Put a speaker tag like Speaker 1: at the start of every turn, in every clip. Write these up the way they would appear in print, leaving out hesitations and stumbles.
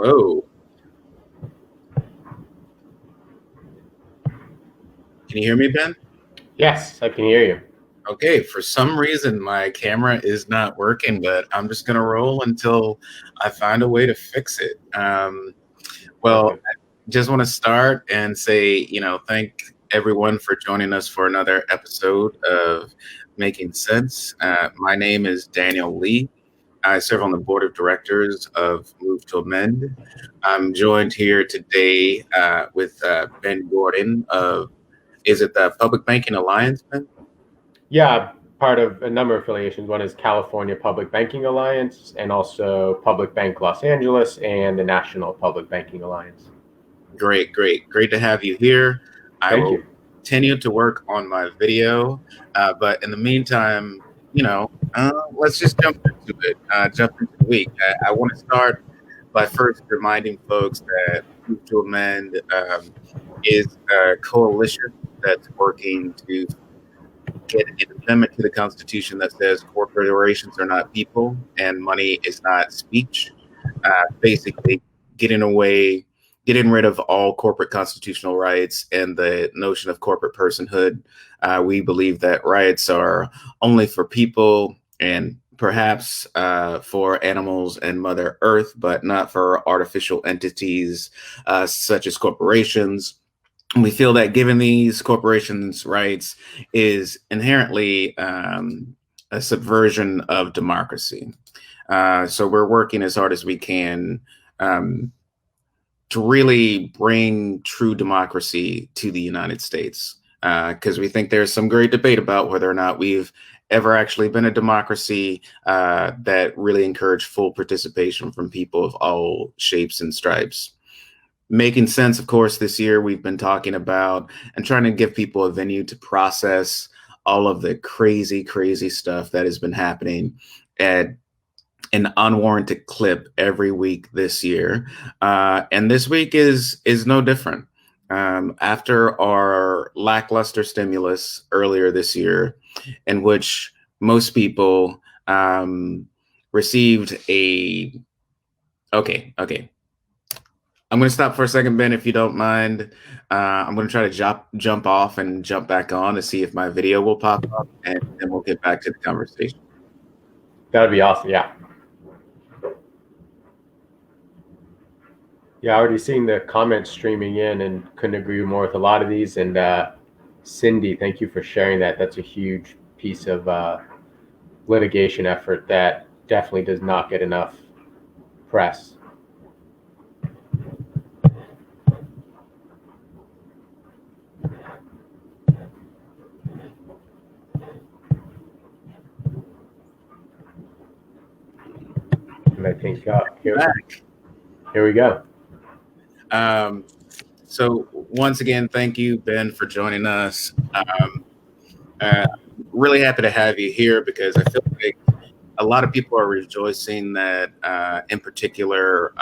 Speaker 1: Hello. Can you hear me, Ben?
Speaker 2: Yes, I can hear you.
Speaker 1: Okay, for some reason my camera is not working, but I'm just gonna roll until I find a way to fix it. Well,
Speaker 2: Perfect.
Speaker 1: I just want to start and say, thank everyone for joining us for another episode of Making Sense. My name is Daniel Lee. I serve on the board of directors of Move to Amend. I'm joined here today with Ben Gordon of, is it the Public Banking Alliance, Ben?
Speaker 2: Yeah, part of a number of affiliations. One is California Public Banking Alliance and also Public Bank Los Angeles and the National Public Banking Alliance.
Speaker 1: Great, great. Great to have you here. I
Speaker 2: Thank
Speaker 1: will
Speaker 2: you.
Speaker 1: continue to work on my video, but in the meantime, let's just jump into it, jump into the week. I want to start by first reminding folks that Move to Amend is a coalition that's working to get an amendment to the Constitution that says corporations are not people and money is not speech. Basically, getting away, getting rid of all corporate constitutional rights and the notion of corporate personhood. We believe that rights are only for people and perhaps for animals and Mother Earth, but not for artificial entities such as corporations. We feel that giving these corporations rights is inherently a subversion of democracy. So we're working as hard as we can um, to really bring true democracy to the United States, because we think there's some great debate about whether or not we've ever actually been a democracy that really encouraged full participation from people of all shapes and stripes. Making sense, of course, this year we've been talking about and trying to give people a venue to process all of the crazy, crazy stuff that has been happening at an unwarranted clip every week this year, and this week is no different. After our lackluster stimulus earlier this year, in which most people received a okay. I'm going to stop for a second, Ben, if you don't mind. I'm going to try to jump off and jump back on to see if my video will pop up, and then we'll get back to the conversation.
Speaker 2: That would be awesome. Yeah. Yeah, already seeing the comments streaming in and couldn't agree more with a lot of these. And Cindy, thank you for sharing that. That's a huge piece of litigation effort that definitely does not get enough press. And I think here we go.
Speaker 1: So once again, thank you, Ben, for joining us. Really happy to have you here because I feel like a lot of people are rejoicing that, in particular,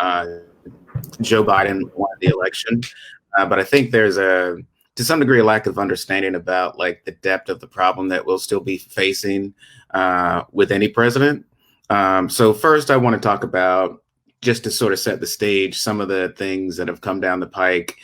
Speaker 1: Joe Biden won the election. But I think there's to some degree, a lack of understanding about like the depth of the problem that we'll still be facing with any president. So first, I want to talk about, just to sort of set the stage, some of the things that have come down the pike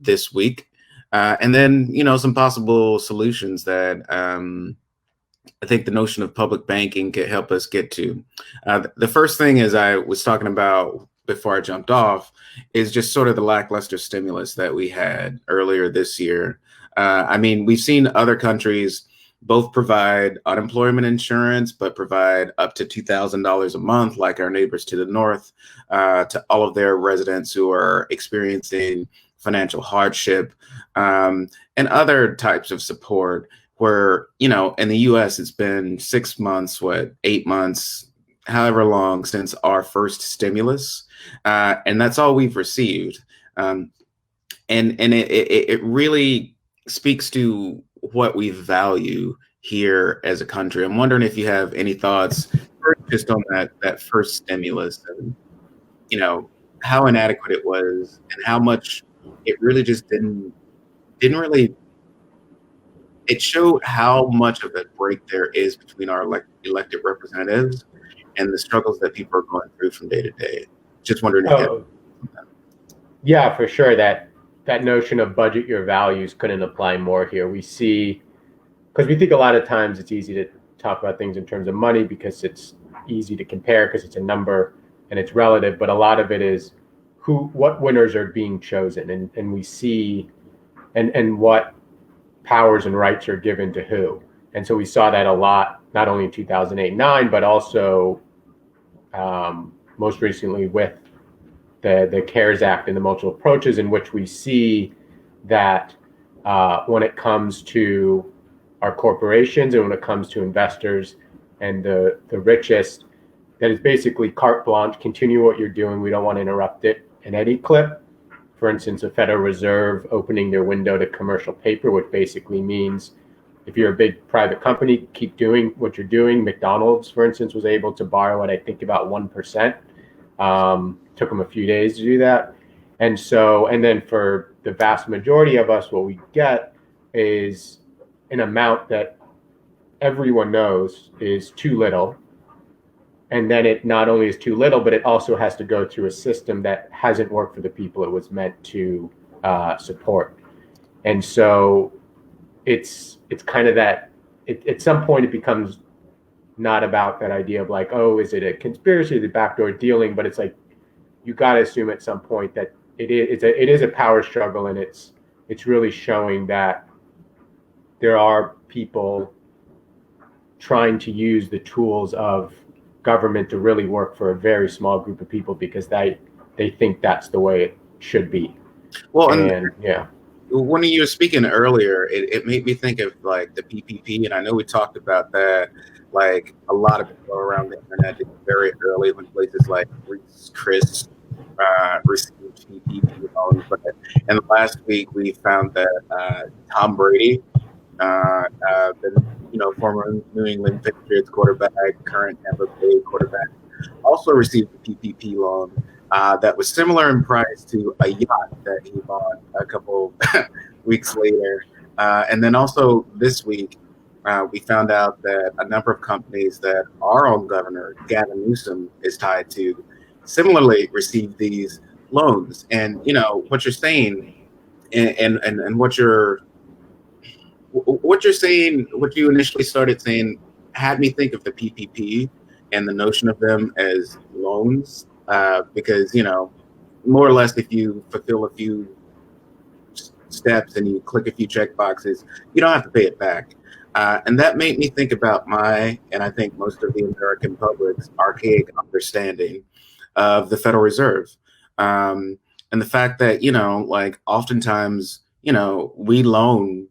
Speaker 1: this week, and then some possible solutions that I think the notion of public banking could help us get to. The first thing, as I was talking about before I jumped off, is just sort of the lackluster stimulus that we had earlier this year. I mean, we've seen other countries both provide unemployment insurance, but provide up to $2,000 a month, like our neighbors to the north, to all of their residents who are experiencing financial hardship, and other types of support where, in the US, it's been 6 months, 8 months, however long since our first stimulus. And that's all we've received. And it really speaks to what we value here as a country. I'm wondering if you have any thoughts just on that first stimulus, and how inadequate it was and how much it really just didn't really. It showed how much of a break there is between our elected representatives and the struggles that people are going through from day to day. Just wondering if you
Speaker 2: Oh, yeah, for sure. That notion of budget your values couldn't apply more here. We see, because we think a lot of times it's easy to talk about things in terms of money because it's easy to compare because it's a number and it's relative, but a lot of it is what winners are being chosen, and we see and what powers and rights are given to who. And so we saw that a lot, not only in 2008-9, but also most recently with the CARES Act and the multiple approaches, in which we see that when it comes to our corporations and when it comes to investors and the richest, that is basically carte blanche, continue what you're doing. We don't want to interrupt it in any clip. For instance, the Federal Reserve opening their window to commercial paper, which basically means if you're a big private company, keep doing what you're doing. McDonald's, for instance, was able to borrow at, I think, about 1%. Took them a few days to do that. And then for the vast majority of us, what we get is an amount that everyone knows is too little. And then it not only is too little, but it also has to go through a system that hasn't worked for the people it was meant to support. And so it's kind of that, at some point it becomes not about that idea of like, oh, is it a conspiracy, the backdoor dealing? But it's like, you got to assume at some point that it is a power struggle, and it's really showing that there are people trying to use the tools of government to really work for a very small group of people because they think that's the way it should be.
Speaker 1: Well,
Speaker 2: and yeah,
Speaker 1: when you were speaking earlier, it made me think of like the PPP, and I know we talked about that. Like a lot of people around the internet did very early when places like Chris received PPP loans. But in the last week, we found that Tom Brady, the former New England Patriots quarterback, current Tampa Bay quarterback, also received a PPP loan that was similar in price to a yacht that he bought a couple weeks later. And then also this week, we found out that a number of companies that our own governor, Gavin Newsom, is tied to similarly received these loans. And, what you're saying and what you're saying, what you initially started saying had me think of the PPP and the notion of them as loans, because, more or less, if you fulfill a few steps and you click a few check boxes, you don't have to pay it back. And that made me think about and I think most of the American public's archaic understanding of the Federal Reserve. And the fact that, like oftentimes, we loan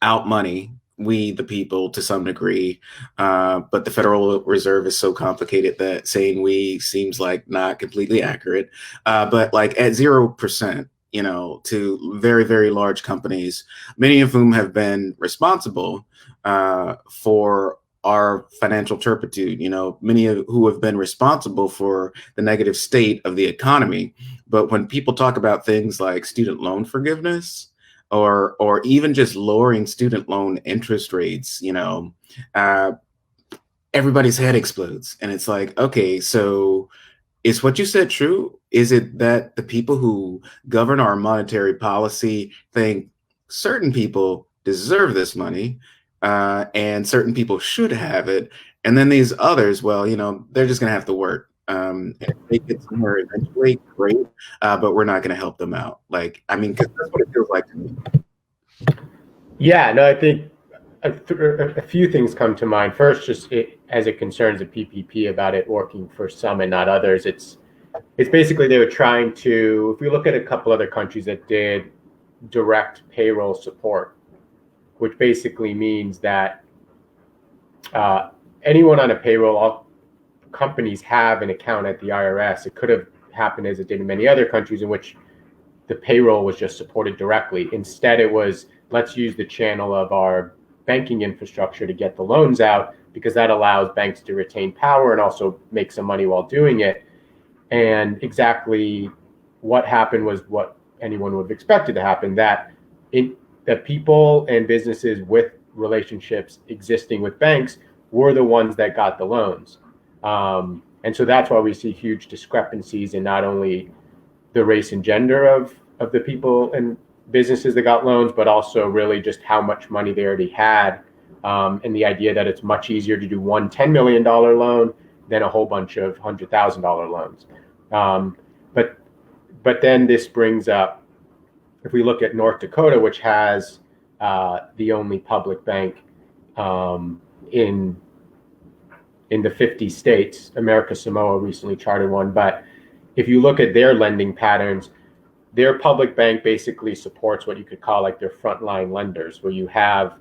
Speaker 1: out money, we the people, to some degree, but the Federal Reserve is so complicated that saying we seems like not completely accurate. But like at 0%, to very, very large companies, many of whom have been responsible for our financial turpitude, many of who have been responsible for the negative state of the economy. But when people talk about things like student loan forgiveness, or even just lowering student loan interest rates, everybody's head explodes. And it's like, okay, so is what you said true? Is it that the people who govern our monetary policy think certain people deserve this money and certain people should have it? And then these others, well, they're just going to have to work. If they get somewhere eventually, great, but we're not going to help them out. Like, because that's what it feels like to me.
Speaker 2: Yeah, no, I think a few things come to mind. First, just as it concerns the PPP, about it working for some and not others. It's basically they were trying to, if we look at a couple other countries that did direct payroll support, which basically means that anyone on a payroll, all companies have an account at the IRS. It could have happened as it did in many other countries in which the payroll was just supported directly. Instead, it was, let's use the channel of our banking infrastructure to get the loans out, because that allows banks to retain power and also make some money while doing it. And exactly what happened was what anyone would have expected to happen, that people and businesses with relationships existing with banks were the ones that got the loans. And so that's why we see huge discrepancies in not only the race and gender of the people and businesses that got loans, but also really just how much money they already had, and the idea that it's much easier to do one $10 million loan than a whole bunch of $100,000 loans. But then this brings up, if we look at North Dakota, which has the only public bank in the 50 states. America Samoa recently chartered one. But if you look at their lending patterns, their public bank basically supports what you could call like their frontline lenders, where you have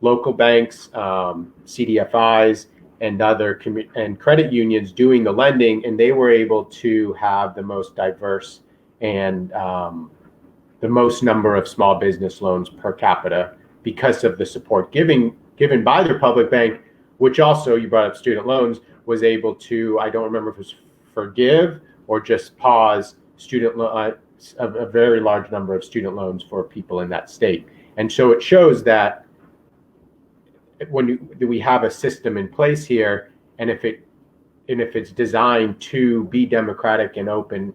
Speaker 2: local banks, CDFIs, and other and credit unions doing the lending, and they were able to have the most diverse and the most number of small business loans per capita because of the support given by their public bank, which also, you brought up student loans, was able to, I don't remember if it was forgive or just pause a very large number of student loans for people in that state. And so it shows that we have a system in place here, and if it's designed to be democratic and open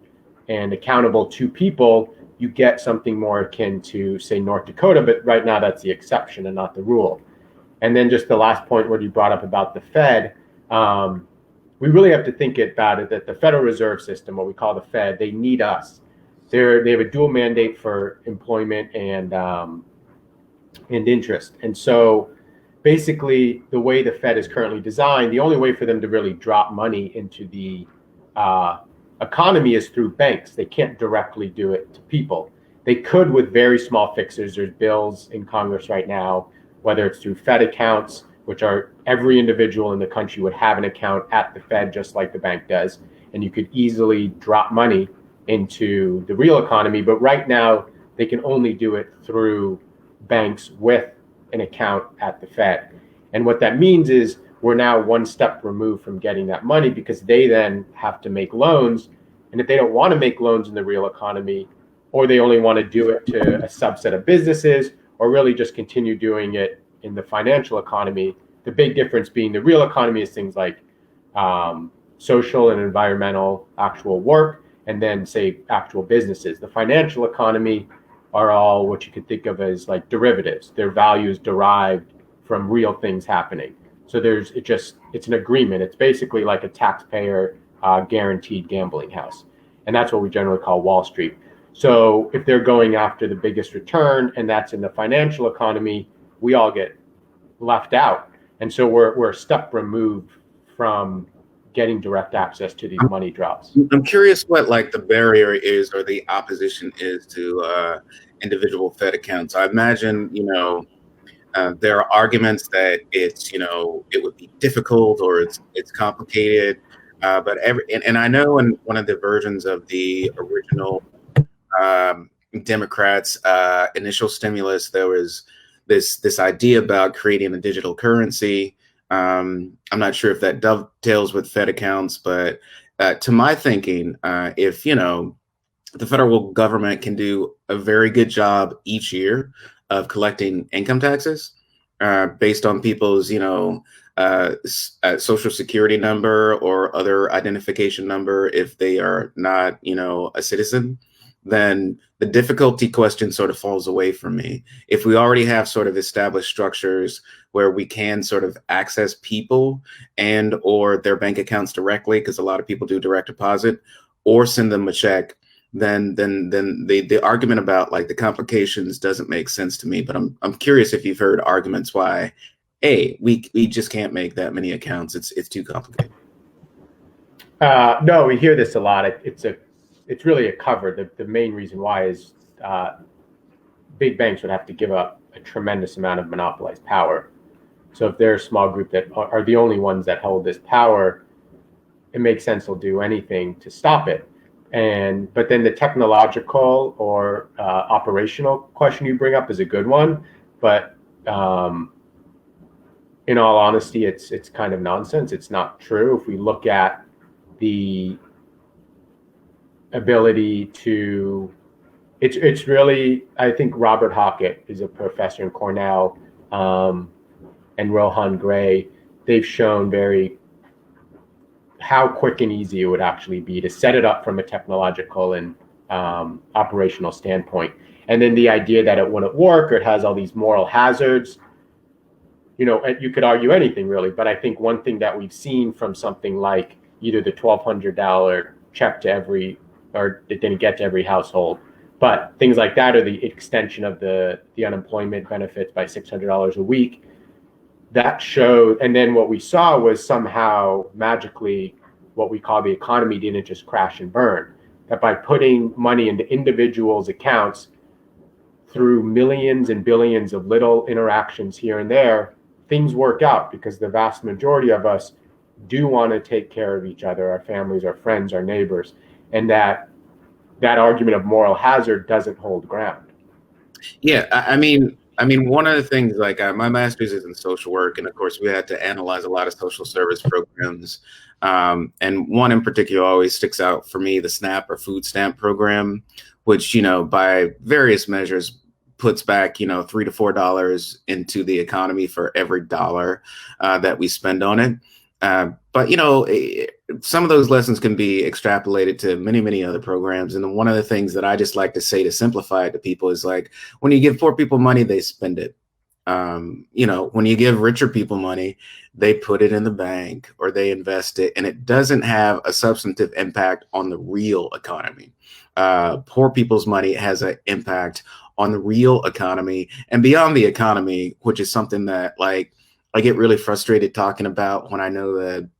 Speaker 2: and accountable to people, you get something more akin to, say, North Dakota, but right now that's the exception and not the rule. And then just the last point where you brought up about the Fed, we really have to think about it that the Federal Reserve System, what we call the Fed, they need us. They have a dual mandate for employment and interest. And so basically the way the Fed is currently designed, the only way for them to really drop money into the economy is through banks. They can't directly do it to people. They could with very small fixes. There's bills in Congress right now, whether it's through Fed accounts, which are every individual in the country would have an account at the Fed, just like the bank does. And you could easily drop money into the real economy. But right now, they can only do it through banks with an account at the Fed. And what that means is we're now one step removed from getting that money, because they then have to make loans. And if they don't want to make loans in the real economy, or they only want to do it to a subset of businesses, or really just continue doing it in the financial economy, the big difference being the real economy is things like social and environmental actual work, and then say actual businesses. The financial economy are all what you could think of as like derivatives. Their value is derived from real things happening. So it's an agreement. It's basically like a taxpayer guaranteed gambling house. And that's what we generally call Wall Street. So if they're going after the biggest return, and that's in the financial economy, we all get left out. And so we're a step removed from getting direct access to these money drops.
Speaker 1: I'm curious what like the barrier is, or the opposition is to individual Fed accounts. I imagine, there are arguments that it would be difficult, or it's complicated. But I know in one of the versions of the original Democrats' initial stimulus, there was this idea about creating a digital currency. I'm not sure if that dovetails with Fed accounts, but to my thinking, if the federal government can do a very good job each year of collecting income taxes based on people's social security number or other identification number, if they are not a citizen, then the difficulty question sort of falls away from me. If we already have sort of established structures where we can sort of access people and or their bank accounts directly, because a lot of people do direct deposit, or send them a check, then the argument about like the complications doesn't make sense to me. But I'm curious if you've heard arguments why we just can't make that many accounts. It's too complicated.
Speaker 2: No, we hear this a lot. It's really a cover. The main reason why is big banks would have to give up a tremendous amount of monopolized power. So if they're a small group that are the only ones that hold this power, it makes sense they'll do anything to stop it. But then the technological or operational question you bring up is a good one. But in all honesty, it's kind of nonsense. It's not true. If we look at the ability to, it's really, I think Robert Hockett is a professor in Cornell, and Rohan Gray, they've shown very how quick and easy it would actually be to set it up from a technological and operational standpoint. And then the idea that it wouldn't work or it has all these moral hazards, you know, you could argue anything really, but I think one thing that we've seen from something like either the $1,200 check to every, or it didn't get to every household, but things like that, or the extension of the unemployment benefits by $600 a week, that showed. And then what we saw was somehow magically what we call the economy didn't just crash and burn, that by putting money into individuals' accounts through millions and billions of little interactions here and there, things work out because the vast majority of us do want to take care of each other, our families, our friends, our neighbors, and that argument of moral hazard doesn't hold ground.
Speaker 1: Yeah, I mean, one of the things, like, my master's is in social work, and of course, we had to analyze a lot of social service programs. And one in particular always sticks out for me, the SNAP or food stamp program, which, you know, by various measures puts back, you know, $3 to $4 into the economy for every dollar that we spend on it. But, you know, some of those lessons can be extrapolated to many, many other programs. And one of the things that I just like to say to simplify it to people is, like, when you give poor people money, they spend it. You know, when you give richer people money, they put it in the bank or they invest it, and it doesn't have a substantive impact on the real economy. Poor people's money has an impact on the real economy and beyond the economy, which is something that, like, I get really frustrated talking about when I know that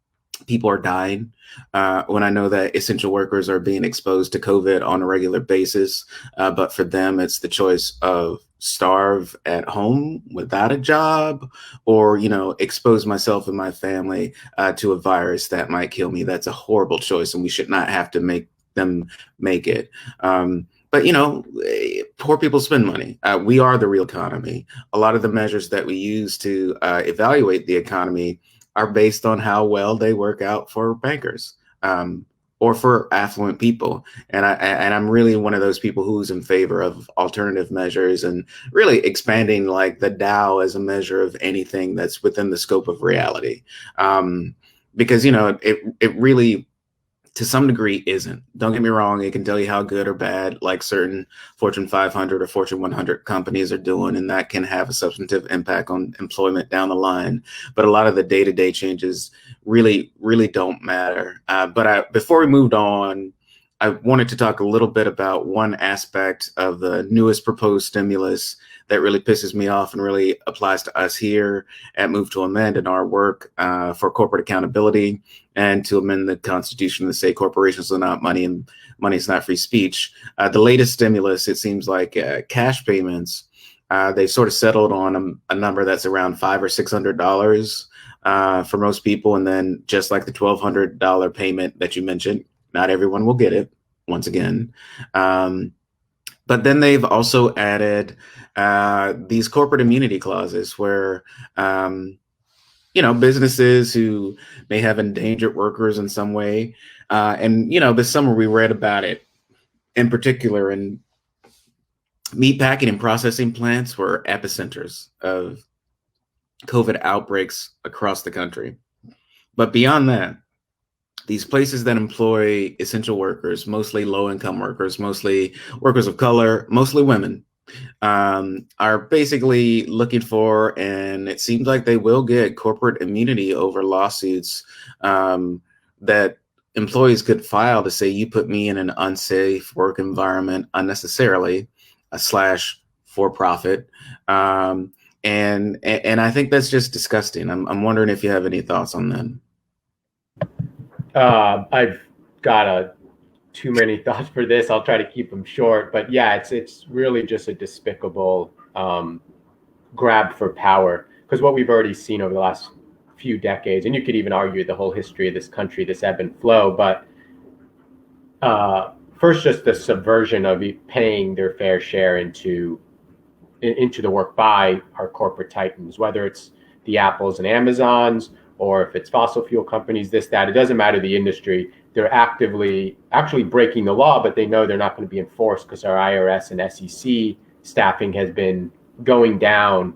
Speaker 1: people are dying, when I know that essential workers are being exposed to COVID on a regular basis. But for them, it's the choice of starve at home without a job, or, you know, expose myself and my family to a virus that might kill me. That's a horrible choice, and we should not have to make them make it. But, you know, poor people spend money. We are the real economy. A lot of the measures that we use to evaluate the economy are based on how well they work out for bankers, or for affluent people. And I'm really one of those people who's in favor of alternative measures and really expanding, like, the Dow as a measure of anything that's within the scope of reality. Because, you know, it really, to some degree, isn't. Don't get me wrong, it can tell you how good or bad, like, certain Fortune 500 or Fortune 100 companies are doing, and that can have a substantive impact on employment down the line. But a lot of the day-to-day changes really, really don't matter. Before we moved on, I wanted to talk a little bit about one aspect of the newest proposed stimulus that really pisses me off and really applies to us here at Move to Amend in our work for corporate accountability and to amend the Constitution to say corporations are not money and money is not free speech. The latest stimulus, it seems like cash payments, they sort of settled on a number that's around $500 or $600 for most people. And then, just like the $1,200 payment that you mentioned, not everyone will get it, once again. But then they've also added these corporate immunity clauses where, you know, businesses who may have endangered workers in some way. And, you know, this summer we read about it in particular, in meat packing and processing plants were epicenters of COVID outbreaks across the country. But beyond that, these places that employ essential workers, mostly low-income workers, mostly workers of color, mostly women, are basically looking for, and it seems like they will get, corporate immunity over lawsuits that employees could file to say, you put me in an unsafe work environment unnecessarily, slash for profit. And I think that's just disgusting. I'm wondering if you have any thoughts on that.
Speaker 2: I've got too many thoughts for this. I'll try to keep them short, but yeah, it's really just a despicable grab for power, because what we've already seen over the last few decades, and you could even argue the whole history of this country, this ebb and flow, but first, just the subversion of paying their fair share into the work by our corporate titans, whether it's the Apples and Amazons, or if it's fossil fuel companies, this, that, it doesn't matter the industry. They're actually breaking the law, but they know they're not going to be enforced because our IRS and SEC staffing has been going down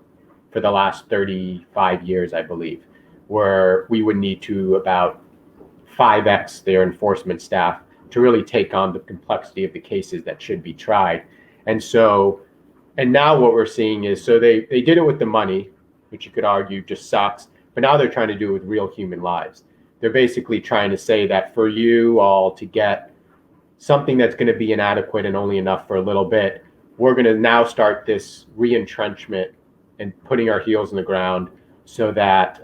Speaker 2: for the last 35 years, I believe, where we would need to about 5x their enforcement staff to really take on the complexity of the cases that should be tried. And now what we're seeing is, so they did it with the money, which you could argue just sucks, but now they're trying to do it with real human lives. They're basically trying to say that for you all to get something that's going to be inadequate and only enough for a little bit, we're going to now start this re-entrenchment and putting our heels in the ground so that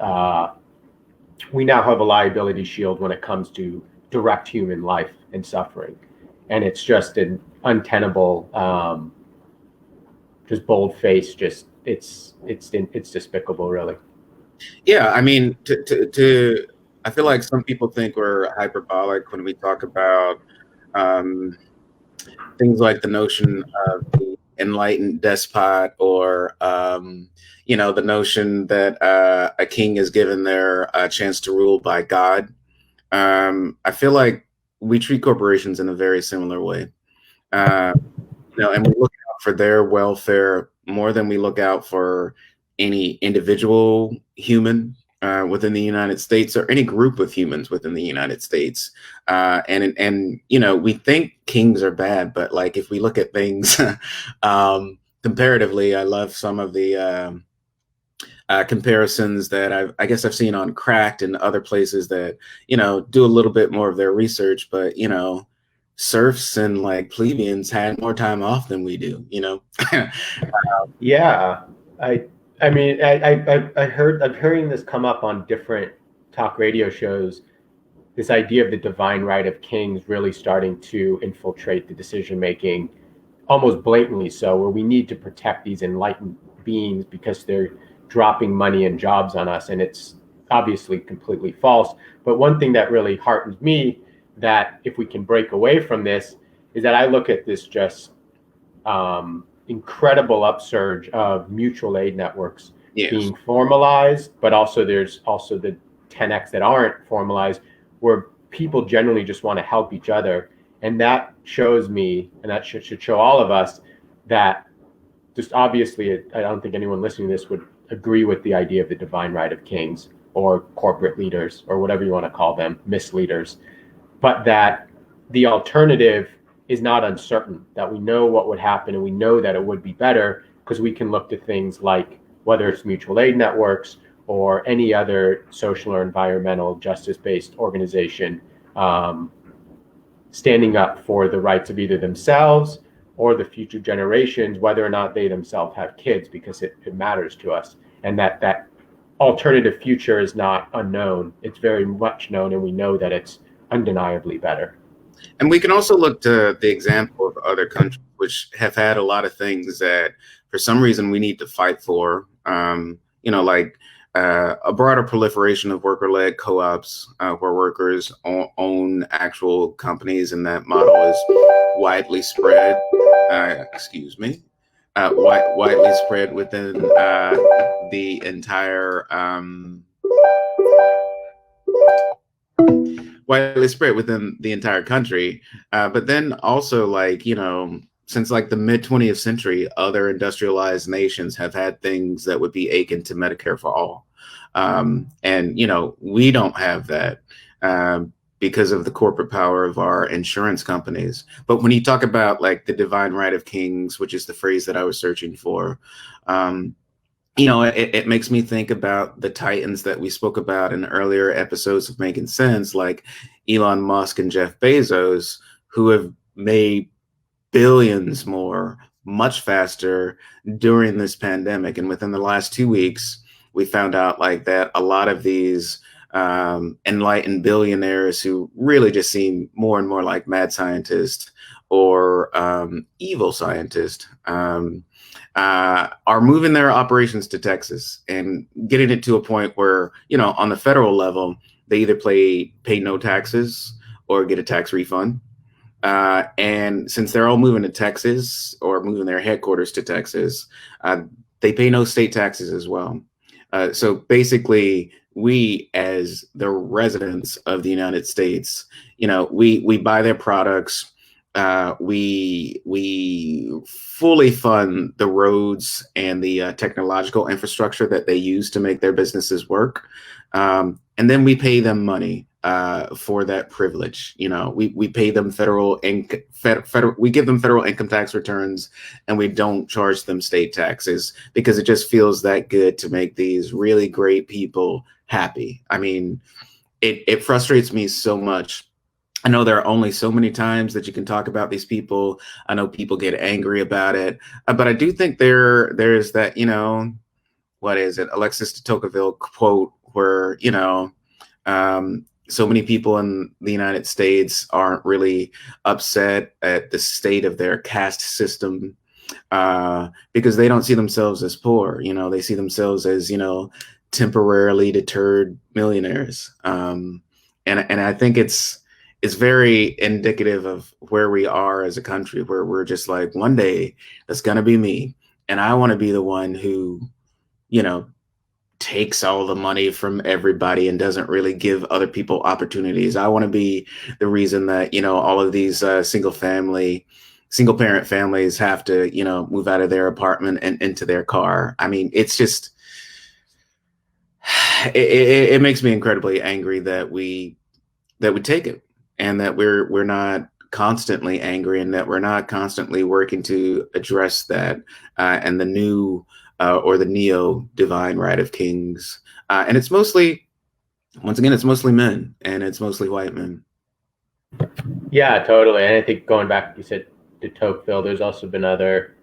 Speaker 2: we now have a liability shield when it comes to direct human life and suffering. And it's just an untenable, just bold face, just it's despicable, really.
Speaker 1: Yeah, I mean, I feel like some people think we're hyperbolic when we talk about things like the notion of the enlightened despot, or the notion that a king is given their chance to rule by God. I feel like we treat corporations in a very similar way, and we look out for their welfare more than we look out for any individual human within the United States, or any group of humans within the United States. And we think kings are bad, but like if we look at things comparatively, I love some of the comparisons that I guess I've seen on Cracked and other places that do a little bit more of their research, but serfs and like plebeians had more time off than we do.
Speaker 2: Yeah, I mean, I'm hearing this come up on different talk radio shows, this idea of the divine right of kings really starting to infiltrate the decision making, almost blatantly so, where we need to protect these enlightened beings because they're dropping money and jobs on us. And it's obviously completely false. But one thing that really heartens me, that if we can break away from this, is that I look at this just incredible upsurge of mutual aid networks being formalized, but also there's also the 10x that aren't formalized, where people generally just want to help each other. And that shows me, and that should show all of us, that just obviously, I don't think anyone listening to this would agree with the idea of the divine right of kings or corporate leaders or whatever you want to call them, misleaders, but that the alternative is not uncertain, that we know what would happen and we know that it would be better because we can look to things like whether it's mutual aid networks or any other social or environmental justice-based organization standing up for the rights of either themselves or the future generations, whether or not they themselves have kids, because it matters to us. And that alternative future is not unknown. It's very much known, and we know that it's undeniably better.
Speaker 1: And we can also look to the example of other countries which have had a lot of things that for some reason we need to fight for, like a broader proliferation of worker-led co-ops where workers own actual companies, and that model is widely spread, widely spread within the entire country. But then also, since like the mid 20th century, other industrialized nations have had things that would be akin to Medicare for all. And we don't have that because of the corporate power of our insurance companies. But when you talk about like the divine right of kings, which is the phrase that I was searching for, it makes me think about the titans that we spoke about in earlier episodes of Making Sense, like Elon Musk and Jeff Bezos, who have made billions more much faster during this pandemic. And within the last 2 weeks, we found out like that a lot of these enlightened billionaires who really just seem more and more like mad scientists or evil scientists are moving their operations to Texas and getting it to a point where, on the federal level, they either pay no taxes or get a tax refund. And since they're all moving to Texas or moving their headquarters to Texas, they pay no state taxes as well. So basically, we as the residents of the United States, we buy their products. We fully fund the roads and the technological infrastructure that they use to make their businesses work. And then we pay them money for that privilege. You know, we pay them we give them federal income tax returns, and we don't charge them state taxes because it just feels that good to make these really great people happy. I mean, it frustrates me so much. I know there are only so many times that you can talk about these people. I know people get angry about it, but I do think there's that, you know, what is it, Alexis de Tocqueville quote where, you know, so many people in the United States aren't really upset at the state of their caste system because they don't see themselves as poor. You know, they see themselves as, you know, temporarily deterred millionaires. And I think it's very indicative of where we are as a country, where we're just like, one day that's gonna be me, and I want to be the one who, you know, takes all the money from everybody and doesn't really give other people opportunities. I want to be the reason that, you know, all of these single parent families have to, you know, move out of their apartment and into their car. I mean, it's just, it makes me incredibly angry that we take it, and that we're not constantly angry, and that we're not constantly working to address that, and the new or the neo divine right of kings. And it's mostly, once again, it's mostly men, and it's mostly white men.
Speaker 2: Yeah, totally. And I think going back, you said to Tocqueville, there's also been other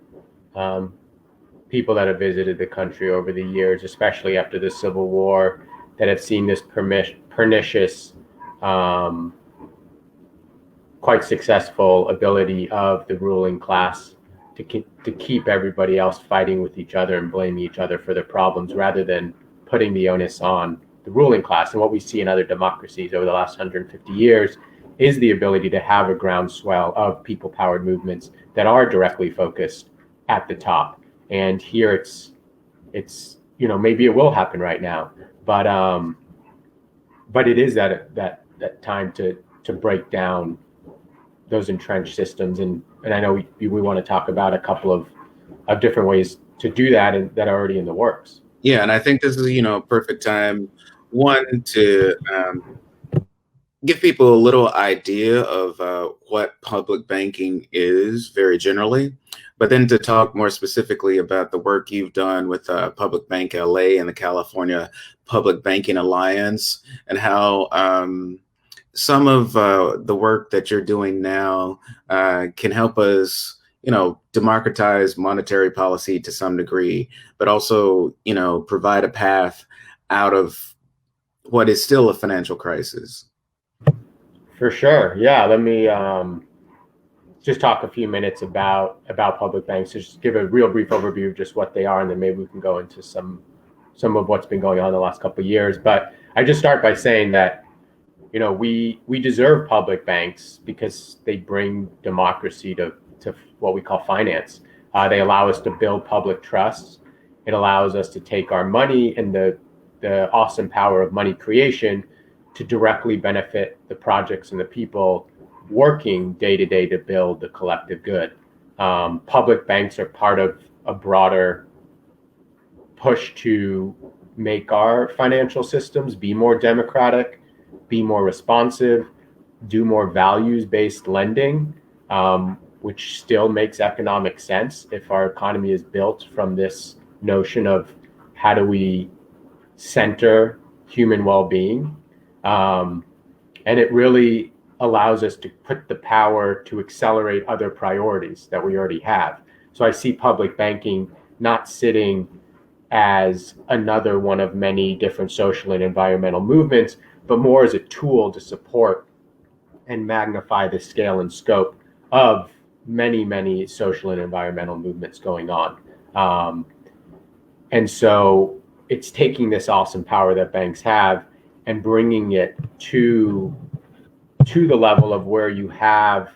Speaker 2: people that have visited the country over the years, especially after the Civil War, that have seen this pernicious, quite successful ability of the ruling class to keep everybody else fighting with each other and blaming each other for their problems, rather than putting the onus on the ruling class. And what we see in other democracies over the last 150 years is the ability to have a groundswell of people-powered movements that are directly focused at the top. And here it's you know, maybe it will happen right now, but it is that time to break down those entrenched systems. And I know we want to talk about a couple of different ways to do that, and that are already in the works.
Speaker 1: Yeah, and I think this is, you know, a perfect time, one, to give people a little idea of what public banking is very generally, but then to talk more specifically about the work you've done with Public Bank LA and the California Public Banking Alliance, and how some of the work that you're doing now can help us, you know, democratize monetary policy to some degree, but also, you know, provide a path out of what is still a financial crisis.
Speaker 2: For sure. Yeah. Let me just talk a few minutes about public banks. So just give a real brief overview of just what they are, and then maybe we can go into some of what's been going on in the last couple of years. But I just start by saying that, you know, we deserve public banks because they bring democracy to what we call finance. They allow us to build public trusts. It allows us to take our money and the awesome power of money creation to directly benefit the projects and the people working day to day to build the collective good. Public banks are part of a broader push to make our financial systems be more democratic, be more responsive, do more values-based lending, which still makes economic sense if our economy is built from this notion of how do we center human well-being. And it really allows us to put the power to accelerate other priorities that we already have. So I see public banking not sitting as another one of many different social and environmental movements, but more as a tool to support and magnify the scale and scope of many, many social and environmental movements going on. And so it's taking this awesome power that banks have and bringing it to the level of where you have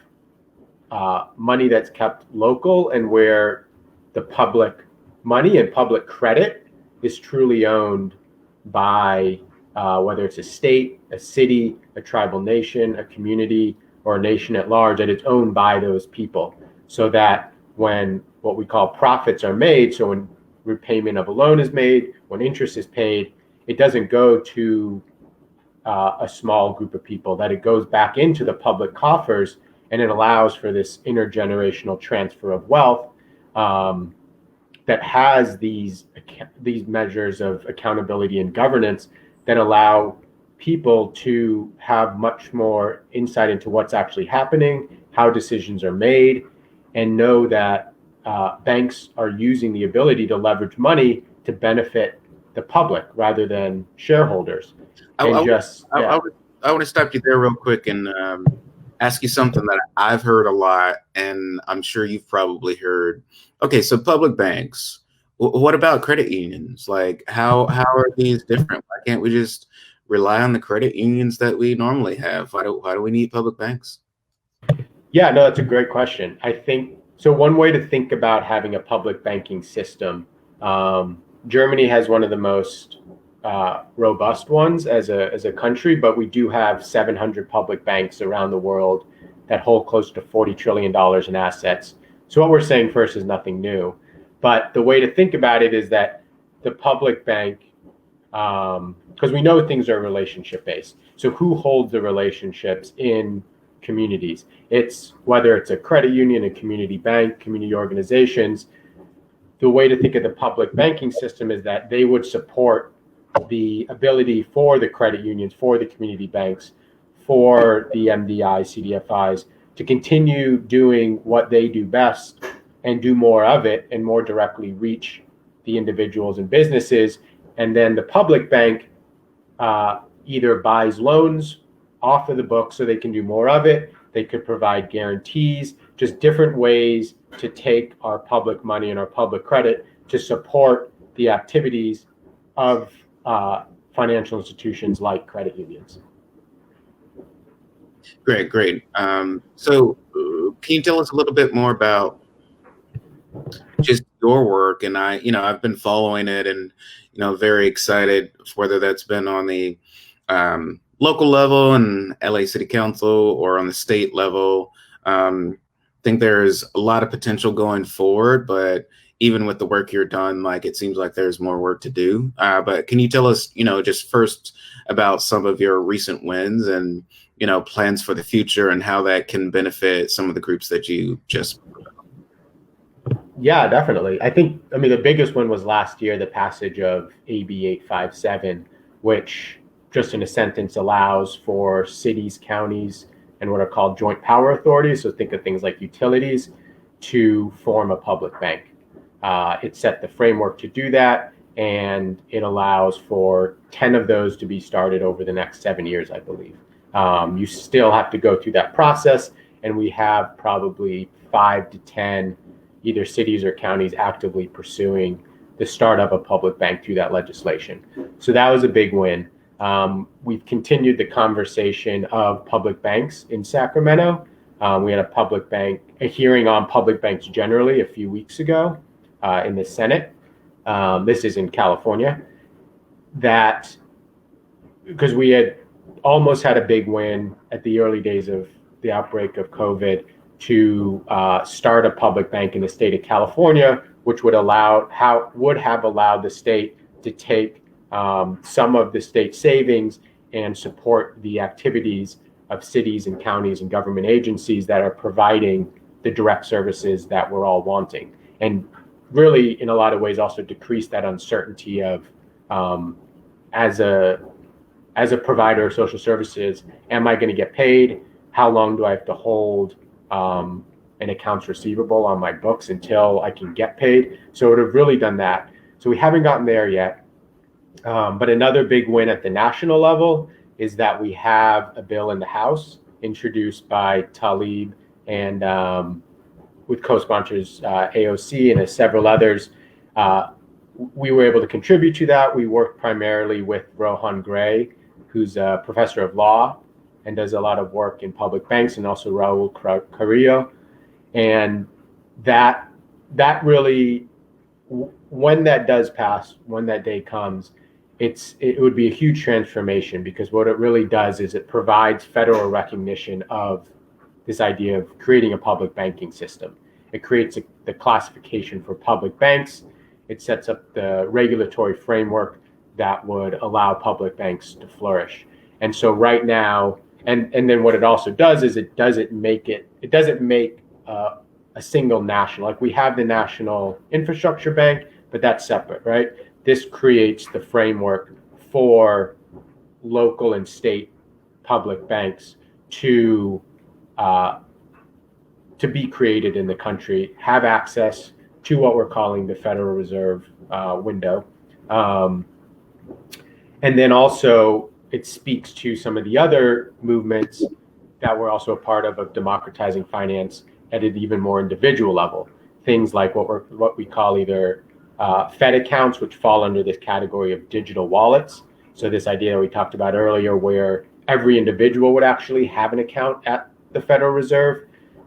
Speaker 2: money that's kept local, and where the public money and public credit is truly owned by whether it's a state, a city, a tribal nation, a community, or a nation at large, that it's owned by those people. So that when what we call profits are made, so when repayment of a loan is made, when interest is paid, it doesn't go to a small group of people, that it goes back into the public coffers, and it allows for this intergenerational transfer of wealth that has these measures of accountability and governance that allow people to have much more insight into what's actually happening, how decisions are made, and know that banks are using the ability to leverage money to benefit the public rather than shareholders.
Speaker 1: I want to stop you there real quick and ask you something that I've heard a lot, and I'm sure you've probably heard. Okay, so public banks. What about credit unions? Like, how are these different? Why can't we just rely on the credit unions that we normally have? Why do we need public banks?
Speaker 2: Yeah, no, that's a great question. I think so. One way to think about having a public banking system, Germany has one of the most robust ones as a country, but we do have 700 public banks around the world that hold close to $40 trillion in assets. So what we're saying first is nothing new, but the way to think about it is that the public bank, because we know things are relationship based. So who holds the relationships in communities? It's whether it's a credit union, a community bank, community organizations. The way to think of the public banking system is that they would support the ability for the credit unions, for the community banks, for the MDI, CDFIs to continue doing what they do best and do more of it and more directly reach the individuals and businesses. And then the public bank either buys loans off of the book so they can do more of it. They could provide guarantees, just different ways to take our public money and our public credit to support the activities of financial institutions like credit unions.
Speaker 1: Great. So can you tell us a little bit more about just your work? And I've been following it and, very excited, whether that's been on the local level and LA City Council or on the state level. I think there's a lot of potential going forward, but even with the work you're done, like it seems like there's more work to do. But can you tell us, just first about some of your recent wins and, plans for the future and how that can benefit some of the groups that you just.
Speaker 2: Yeah, definitely. The biggest one was last year, the passage of AB 857, which just in a sentence allows for cities, counties, and what are called joint power authorities. So think of things like utilities to form a public bank. It set the framework to do that, and it allows for 10 of those to be started over the next 7 years, I believe. You still have to go through that process, and we have probably 5 to 10 either cities or counties actively pursuing the start of a public bank through that legislation. So that was a big win. We've continued the conversation of public banks in Sacramento. We had a hearing on public banks generally a few weeks ago in the Senate. This is in California. That because we had almost had a big win at the early days of the outbreak of COVID to start a public bank in the state of California, which would have allowed the state to take some of the state savings and support the activities of cities and counties and government agencies that are providing the direct services that we're all wanting. And really, in a lot of ways, also decrease that uncertainty of as a provider of social services, am I going to get paid? How long do I have to hold an accounts receivable on my books until I can get paid? So it would have really done that. So we haven't gotten there yet. But another big win at the national level is that we have a bill in the House introduced by Tlaib and with co-sponsors AOC and several others. We were able to contribute to that. We worked primarily with Rohan Gray, who's a professor of law and does a lot of work in public banks, and also Raul Carrillo. And that really, when that does pass, when that day comes, it would be a huge transformation, because what it really does is it provides federal recognition of this idea of creating a public banking system. It creates the classification for public banks. It sets up the regulatory framework that would allow public banks to flourish. And so right now, and then what it also does is it doesn't make a single national, like we have the National Infrastructure Bank, but that's separate, right? This creates the framework for local and state public banks to be created in the country, have access to what we're calling the Federal Reserve window. And then also it speaks to some of the other movements that we're also a part of democratizing finance at an even more individual level. Things like what we call either Fed accounts, which fall under this category of digital wallets. So this idea that we talked about earlier, where every individual would actually have an account at the Federal Reserve.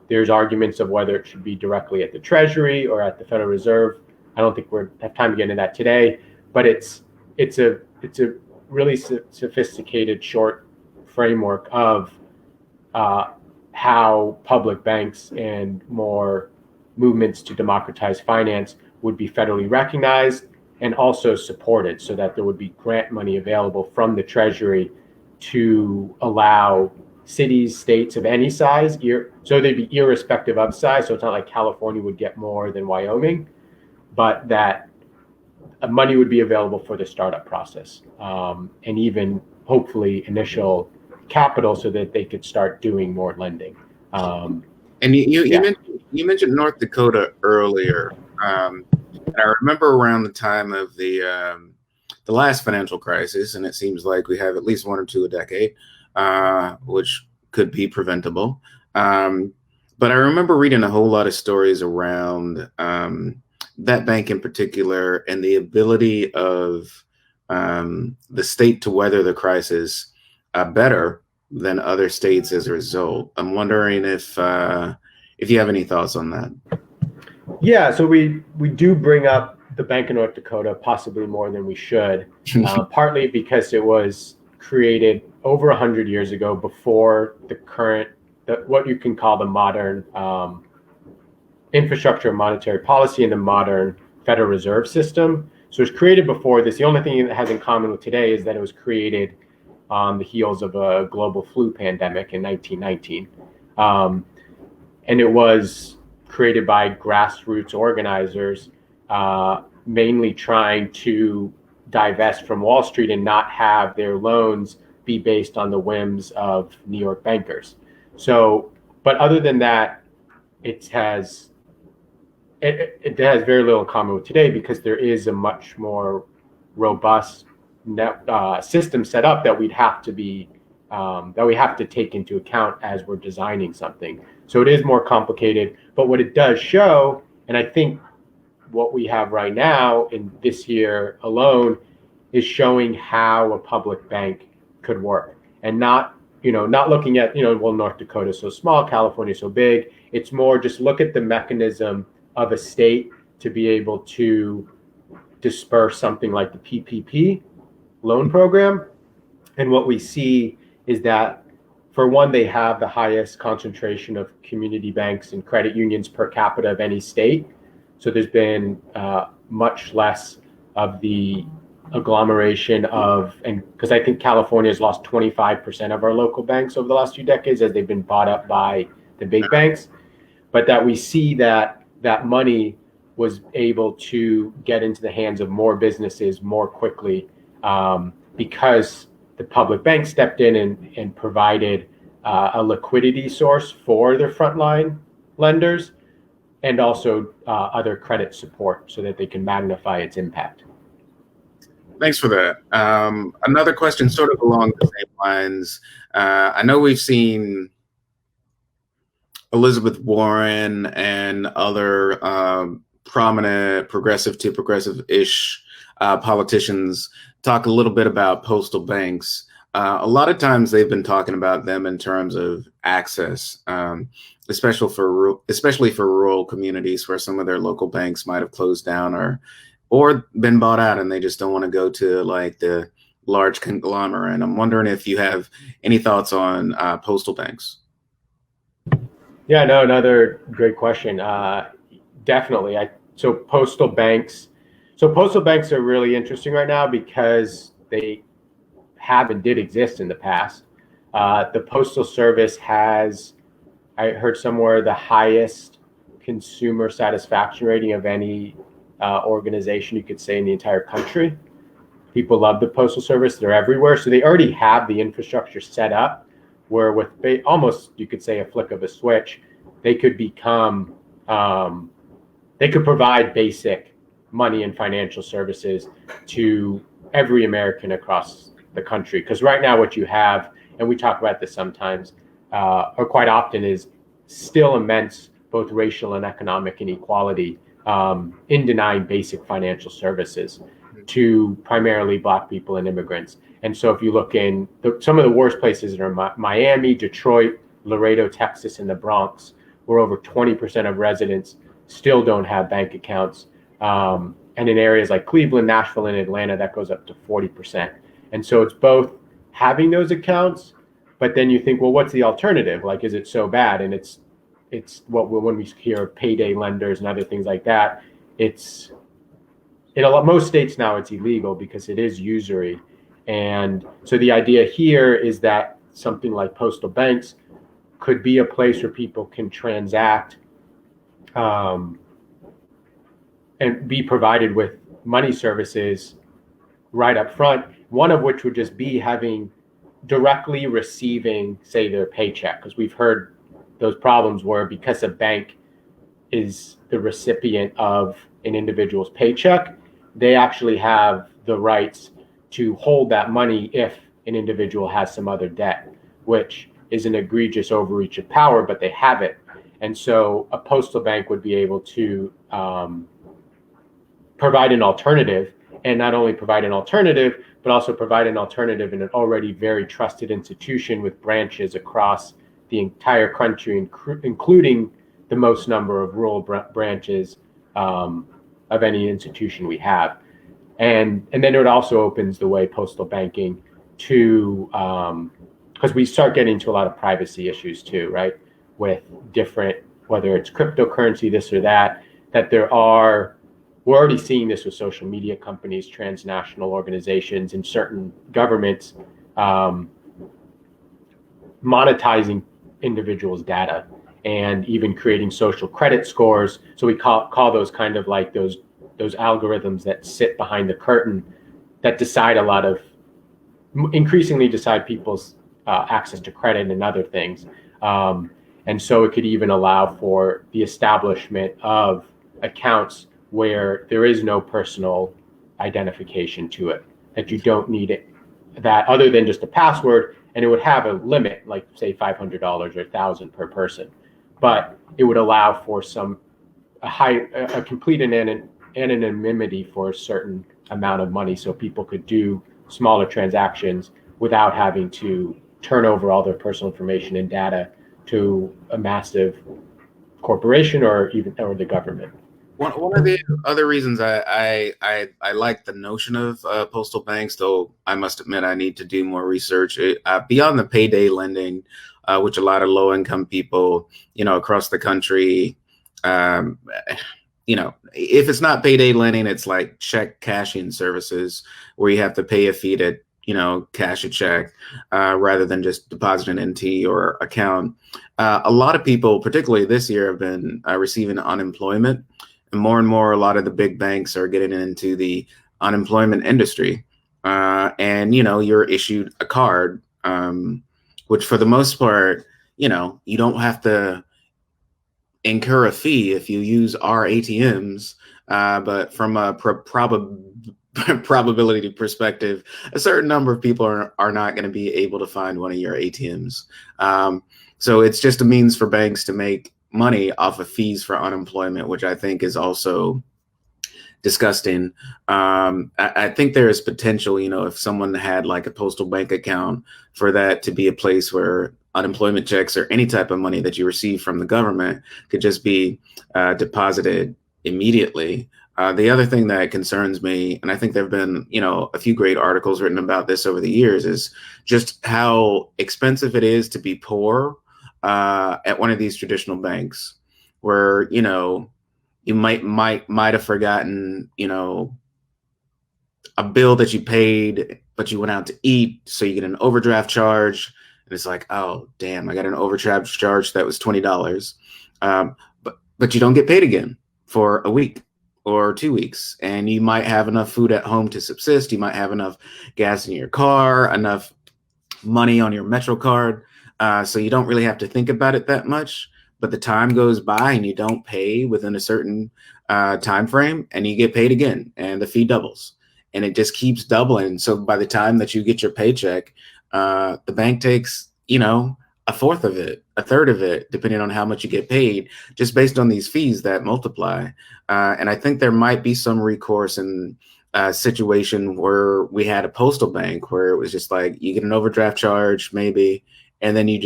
Speaker 2: There's arguments of whether it should be directly at the Treasury or at the Federal Reserve. I don't think we have time to get into that today, but it's a really sophisticated short framework of how public banks and more movements to democratize finance would be federally recognized and also supported, so that there would be grant money available from the Treasury to allow cities, states of any size, so they'd be irrespective of size. So it's not like California would get more than Wyoming, but that money would be available for the startup process, and even hopefully initial capital so that they could start doing more lending.
Speaker 1: And you mentioned North Dakota earlier. And I remember around the time of the last financial crisis, and it seems like we have at least one or two a decade, which could be preventable. But I remember reading a whole lot of stories around that bank in particular and the ability of the state to weather the crisis better than other states as a result. I'm wondering if you have any thoughts on that.
Speaker 2: Yeah, so we do bring up the Bank of North Dakota possibly more than we should, partly because it was created over 100 years ago, before what you can call the modern infrastructure and monetary policy and the modern Federal Reserve System. So it was created before this. The only thing it has in common with today is that it was created on the heels of a global flu pandemic in 1919. And it was created by grassroots organizers, mainly trying to divest from Wall Street and not have their loans be based on the whims of New York bankers. So, but other than that, it has very little in common with today, because there is a much more robust system set up that we have to take into account as we're designing something. So it is more complicated, but what it does show, and I think what we have right now in this year alone, is showing how a public bank could work, and not looking at, North Dakota is so small, California is so big. It's more just look at the mechanism of a state to be able to disperse something like the PPP loan program. And what we see is that, for one, they have the highest concentration of community banks and credit unions per capita of any state. So there's been much less of the agglomeration because I think California has lost 25% of our local banks over the last few decades as they've been bought up by the big banks. But that we see that money was able to get into the hands of more businesses more quickly, because the public bank stepped in and provided a liquidity source for their frontline lenders, and also other credit support so that they can magnify its impact.
Speaker 1: Thanks for that. Another question sort of along the same lines. I know we've seen Elizabeth Warren and other prominent progressive to progressive-ish politicians talk a little bit about postal banks. A lot of times they've been talking about them in terms of access, especially for rural communities where some of their local banks might have closed down or been bought out, and they just don't want to go to like the large conglomerate. I'm wondering if you have any thoughts on postal banks.
Speaker 2: Yeah, no, another great question. Definitely. So postal banks are really interesting right now because they have and did exist in the past. The Postal Service has, I heard somewhere, the highest consumer satisfaction rating of any organization you could say in the entire country. People love the Postal Service. They're everywhere. So they already have the infrastructure set up where with almost, you could say, a flick of a switch, they could become, they could provide basic money and financial services to every American across the country. Because right now what you have, and we talk about this sometimes, or quite often, is still immense both racial and economic inequality in denying basic financial services to primarily Black people and immigrants. And so if you look in some of the worst places are Miami, Detroit, Laredo, Texas, and the Bronx, where over 20% of residents still don't have bank accounts. And in areas like Cleveland, Nashville, and Atlanta, that goes up to 40%. And so it's both having those accounts, but then you think, well, what's the alternative? Like, is it so bad? And it's what when we hear payday lenders and other things like that, most states now it's illegal because it is usury. And so the idea here is that something like postal banks could be a place where people can transact and be provided with money services right up front, one of which would just be directly receiving, say, their paycheck. Because we've heard those problems where, because a bank is the recipient of an individual's paycheck, they actually have the rights to hold that money if an individual has some other debt, which is an egregious overreach of power, but they have it. And so a postal bank would be able to provide an alternative, and not only provide an alternative, but also provide an alternative in an already very trusted institution with branches across the entire country, including the most number of rural branches of any institution we have. And then it also opens the way, postal banking, to, because we start getting to a lot of privacy issues too, right? With different, whether it's cryptocurrency, this or that we're already seeing this with social media companies, transnational organizations, and certain governments monetizing individuals' data and even creating social credit scores. So we call those kind of like those algorithms that sit behind the curtain that increasingly decide people's access to credit and other things. And so it could even allow for the establishment of accounts where there is no personal identification to it, that you don't need it, that other than just a password, and it would have a limit, like say $500 or $1,000 per person. But it would allow for a complete anonymity for a certain amount of money, so people could do smaller transactions without having to turn over all their personal information and data to a massive corporation or the government.
Speaker 1: One of the other reasons I like the notion of postal banks, though I must admit I need to do more research beyond the payday lending, which a lot of low-income people, across the country, if it's not payday lending, it's like check cashing services where you have to pay a fee to, cash a check rather than just deposit an NT or account. A lot of people, particularly this year, have been receiving unemployment. And more, a lot of the big banks are getting into the unemployment industry. And, you're issued a card, which for the most part, you don't have to incur a fee if you use our ATMs. But from a probability perspective, a certain number of people are not going to be able to find one of your ATMs. So it's just a means for banks to make money off of fees for unemployment, which I think is also disgusting. I think there is potential, if someone had like a postal bank account, for that to be a place where unemployment checks or any type of money that you receive from the government could just be deposited immediately. The other thing that concerns me, and I think there have been, a few great articles written about this over the years, is just how expensive it is to be poor at one of these traditional banks, where you might have forgotten a bill that you paid, but you went out to eat, so you get an overdraft charge, and it's like, oh damn, I got an overdraft charge that was $20, but you don't get paid again for a week or 2 weeks, and you might have enough food at home to subsist. You might have enough gas in your car, enough money on your Metro card, so you don't really have to think about it that much. But the time goes by and you don't pay within a certain time frame, and you get paid again, and the fee doubles, and it just keeps doubling. So by the time that you get your paycheck, the bank takes, a fourth of it, a third of it, depending on how much you get paid, just based on these fees that multiply. And I think there might be some recourse in situation where we had a postal bank where it was just like you get an overdraft charge maybe, and then you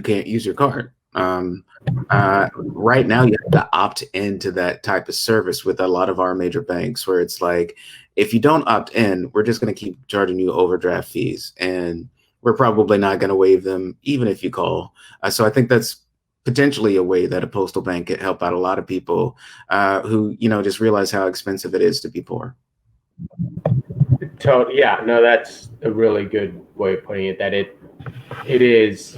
Speaker 1: can't use your card. Right now you have to opt into that type of service with a lot of our major banks, where it's like, if you don't opt in, we're just going to keep charging you overdraft fees, and we're probably not going to waive them even if you call. So I think that's potentially a way that a postal bank could help out a lot of people who just realize how expensive it is to be poor.
Speaker 2: Yeah, no, that's a really good way of putting it, that it is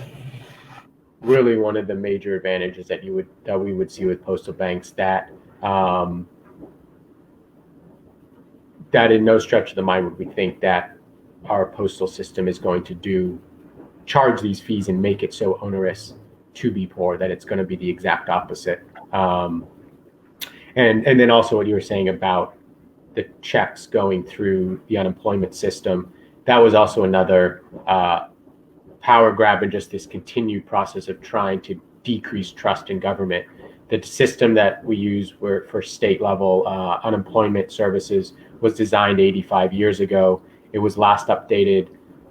Speaker 2: really one of the major advantages that we would see with postal banks, that that in no stretch of the mind would we think that our postal system is going to charge these fees and make it so onerous to be poor, that it's going to be the exact opposite. And then also what you were saying about the checks going through the unemployment system, that was also another power grab, and just this continued process of trying to decrease trust in government. The system that we use for state level unemployment services was designed 85 years ago. It was last updated,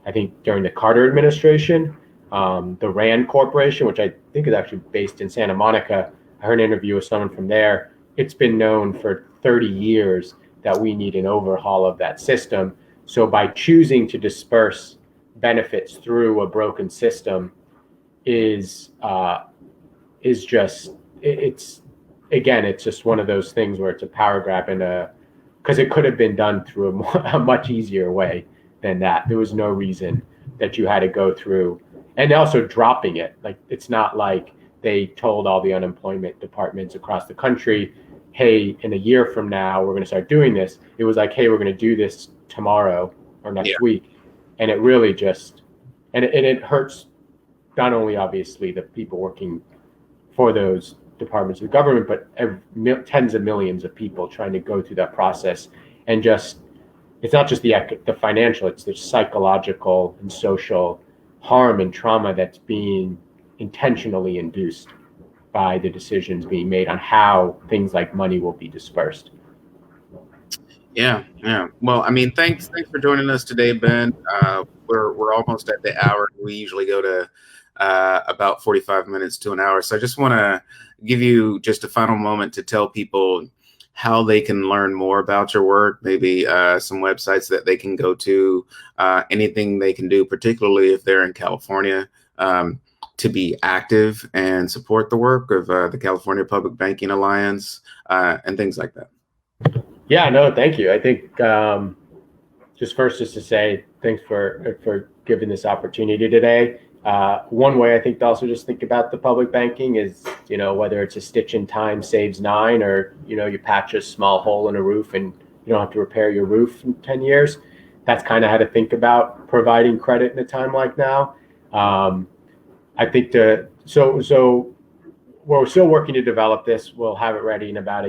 Speaker 2: I think, during the Carter administration. The RAND Corporation, which I think is actually based in Santa Monica, I heard an interview with someone from there. It's been known for 30 years that we need an overhaul of that system. So by choosing to disperse benefits through a broken system is just, it's just one of those things where it's a power grab, and because it could have been done through a much easier way than that. There was no reason that you had to go through, and also dropping it. Like, it's not like they told all the unemployment departments across the country, hey, in a year from now, we're going to start doing this. It was like, hey, we're going to do this tomorrow or next week. And it really just, and it hurts not only obviously the people working for those departments of government, but tens of millions of people trying to go through that process. And just, it's not just the financial, it's the psychological and social harm and trauma that's being intentionally induced by the decisions being made on how things like money will be dispersed.
Speaker 1: Yeah. Well, I mean, thanks for joining us today, Ben. We're almost at the hour. We usually go to about 45 minutes to an hour. So I just want to give you just a final moment to tell people how they can learn more about your work, maybe some websites that they can go to, anything they can do, particularly if they're in California, to be active and support the work of the California Public Banking Alliance and things like that.
Speaker 2: Yeah, no, thank you. I think just to say thanks for giving this opportunity today. One way I think to also just think about the public banking is, whether it's a stitch in time saves 9, or, you patch a small hole in a roof and you don't have to repair your roof in 10 years. That's kind of how to think about providing credit in a time like now. I think so we're still working to develop this. We'll have it ready in about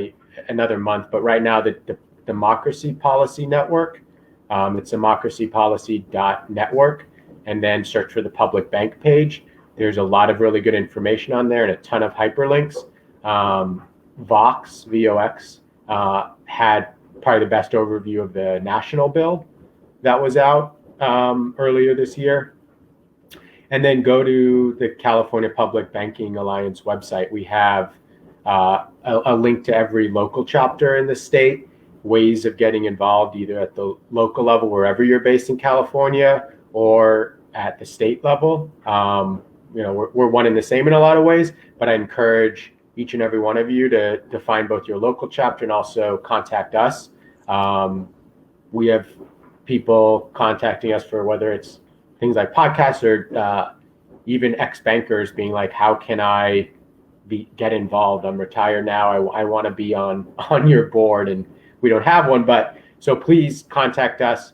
Speaker 2: another month. But right now, the Democracy Policy Network, it's democracypolicy.network, and then search for the public bank page. There's a lot of really good information on there and a ton of hyperlinks. Vox, VOX, had probably the best overview of the national bill that was out earlier this year. And then go to the California Public Banking Alliance website. We have a link to every local chapter in the state, ways of getting involved either at the local level, wherever you're based in California, or at the state level. We're one and the same in a lot of ways, but I encourage each and every one of you to find both your local chapter and also contact us. we have people contacting us for whether it's things like podcasts or even ex-bankers being like, how can I get involved? I'm retired now. I want to be on your board, and we don't have one. But so please contact us,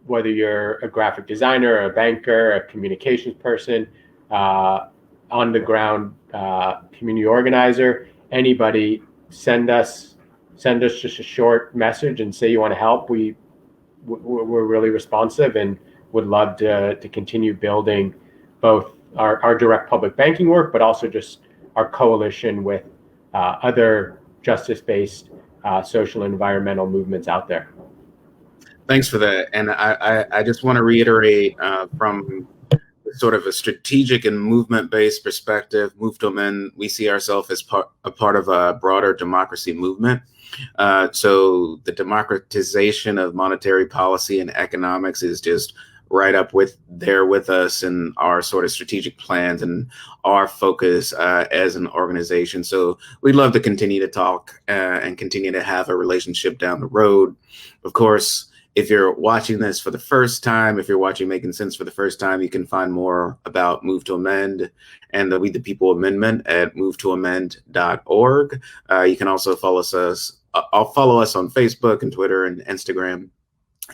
Speaker 2: whether you're a graphic designer, a banker, a communications person, on the ground community organizer, anybody. Send us just a short message and say you want to help. We're really responsive and would love to continue building both our direct public banking work, but also just our coalition with other justice-based social and environmental movements out there.
Speaker 1: Thanks for that. And I just want to reiterate from sort of a strategic and movement-based perspective, Move to Amend, we see ourselves as a part of a broader democracy movement. So the democratization of monetary policy and economics is just right up with us in our sort of strategic plans and our focus as an organization. So we'd love to continue to talk and continue to have a relationship down the road. Of course, if you're watching this for the first time, if you're watching Making Sense for the first time, you can find more about Move to Amend and the We the People Amendment at movetoamend.org. You can also follow us on Facebook and Twitter and Instagram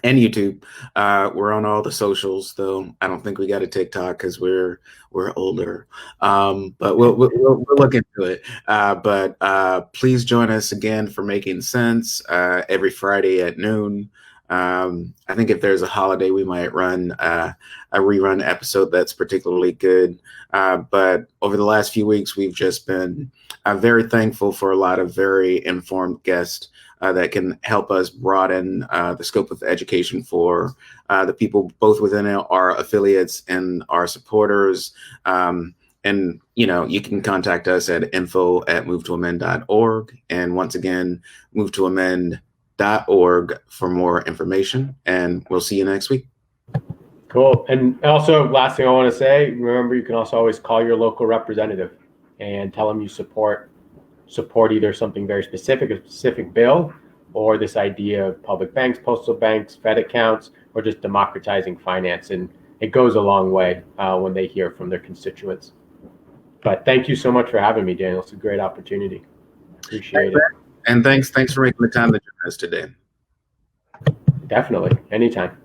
Speaker 1: and YouTube. We're on all the socials, though I don't think we got a TikTok because we're older. But we'll look into it. But please join us again for Making Sense every Friday at noon. I think if there's a holiday, we might run a rerun episode that's particularly good. But over the last few weeks, we've just been very thankful for a lot of very informed guests that can help us broaden the scope of education for the people both within our affiliates and our supporters. And, you can contact us at info@movetoamend.org. And once again, movetoamend.org for more information, and we'll see you next week.
Speaker 2: Cool. And also, last thing I want to say, remember, you can also always call your local representative and tell them you support either something very specific, a specific bill, or this idea of public banks, postal banks, Fed accounts, or just democratizing finance. And it goes a long way when they hear from their constituents. But thank you so much for having me, Daniel. It's a great opportunity. Appreciate it.
Speaker 1: And thanks for making the time to join us today.
Speaker 2: Definitely. Anytime.